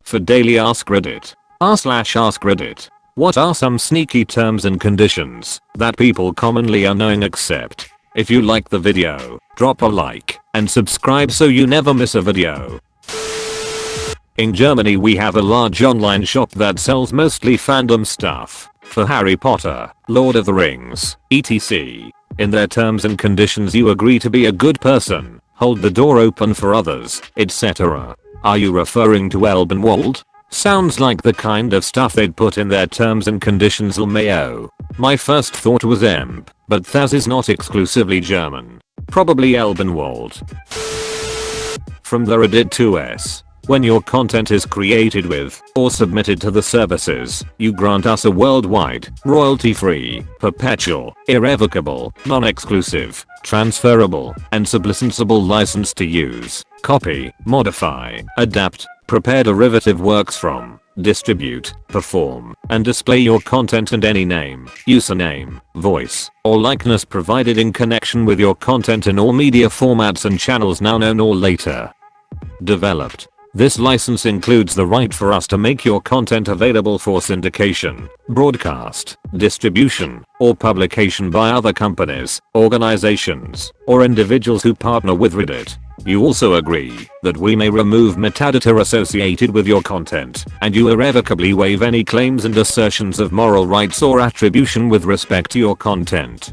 For daily Ask Reddit. r/Ask Reddit. What are some sneaky terms and conditions that people commonly unknowing accept? If you like the video, drop a like and subscribe so you never miss a video. In Germany we have a large online shop that sells mostly fandom stuff for Harry Potter, Lord of the Rings, etc. In their terms and conditions you agree to be a good person, hold the door open for others, etc. Are you referring to Elbenwald? Sounds like the kind of stuff they'd put in their terms and conditions. LMAO. My first thought was EMP, but Thaz is not exclusively German. Probably Elbenwald. From the Reddit 2S. When your content is created with, or submitted to the services, you grant us a worldwide, royalty-free, perpetual, irrevocable, non-exclusive, transferable, and sublicensable license to use, copy, modify, adapt, prepare derivative works from, distribute, perform, and display your content and any name, username, voice, or likeness provided in connection with your content in all media formats and channels now known or later developed. This license includes the right for us to make your content available for syndication, broadcast, distribution, or publication by other companies, organizations, or individuals who partner with Reddit. You also agree that we may remove metadata associated with your content, and you irrevocably waive any claims and assertions of moral rights or attribution with respect to your content.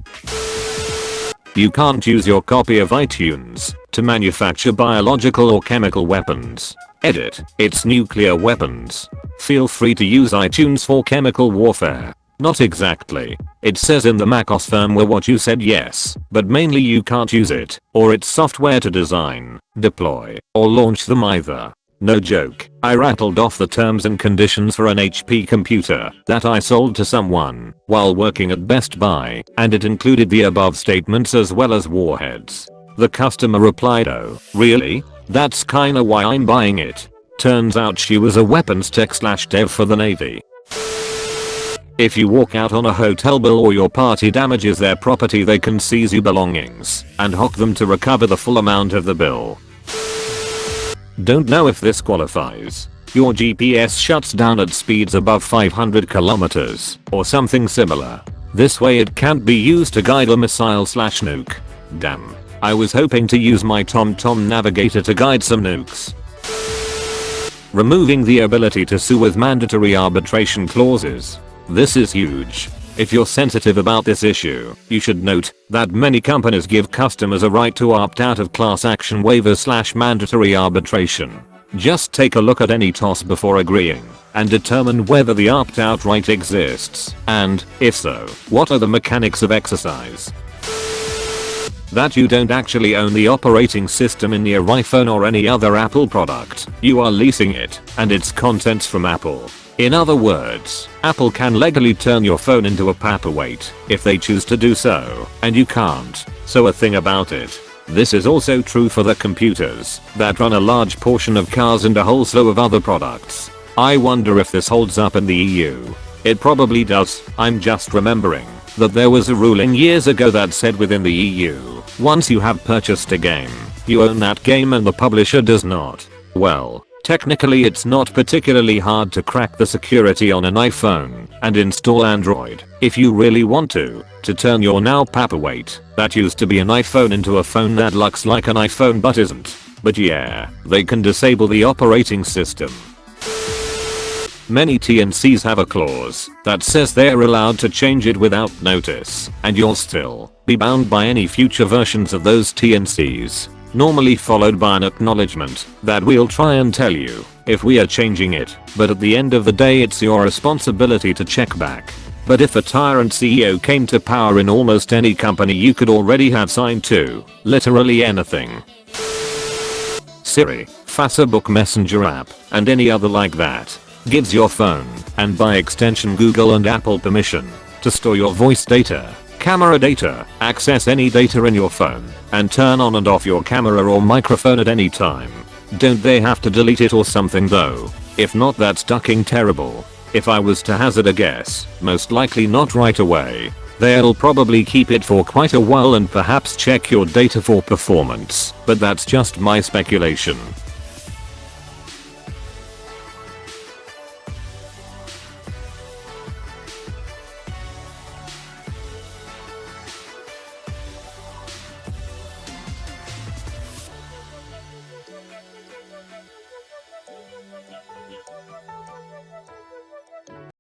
You can't use your copy of iTunes to manufacture biological or chemical weapons. Edit, it's nuclear weapons. Feel free to use iTunes for chemical warfare. Not exactly. It says in the macOS firmware what you said, yes, but mainly you can't use it, or its software to design, deploy, or launch them either. No joke, I rattled off the terms and conditions for an HP computer that I sold to someone while working at Best Buy, and it included the above statements as well as warheads. The customer replied, "Oh, really? That's kinda why I'm buying it." Turns out she was a weapons tech/dev for the Navy. If you walk out on a hotel bill or your party damages their property, they can seize your belongings and hock them to recover the full amount of the bill. Don't know if this qualifies. Your GPS shuts down at speeds above 500 kilometers or something similar. This way it can't be used to guide a missile/nuke. Damn. I was hoping to use my TomTom navigator to guide some nukes. Removing the ability to sue with mandatory arbitration clauses. This is huge. If you're sensitive about this issue, you should note that many companies give customers a right to opt out of class action waivers/mandatory arbitration. Just take a look at any TOS before agreeing and determine whether the opt-out right exists, and, if so, what are the mechanics of exercise. That you don't actually own the operating system in your iPhone or any other Apple product. You are leasing it and its contents from Apple. In other words, Apple can legally turn your phone into a paperweight if they choose to do so, and you can't. So a thing about it. This is also true for the computers that run a large portion of cars and a whole slew of other products. I wonder if this holds up in the EU. It probably does. I'm just remembering that there was a ruling years ago that said within the EU, once you have purchased a game, you own that game and the publisher does not. Well, technically it's not particularly hard to crack the security on an iPhone and install Android if you really want to turn your now paperweight that used to be an iPhone into a phone that looks like an iPhone but isn't. But yeah, they can disable the operating system. Many TNCs have a clause that says they're allowed to change it without notice, and you'll still be bound by any future versions of those TNCs, normally followed by an acknowledgement that we'll try and tell you if we are changing it, but at the end of the day it's your responsibility to check back. But if a tyrant CEO came to power in almost any company, you could already have signed to literally anything. Siri, Facebook Messenger app, and any other like that, gives your phone, and by extension Google and Apple, permission to store your voice data, camera data, access any data in your phone, and turn on and off your camera or microphone at any time. Don't they have to delete it or something though? If not, that's ducking terrible. If I was to hazard a guess, most likely not right away. They'll probably keep it for quite a while and perhaps check your data for performance, but that's just my speculation.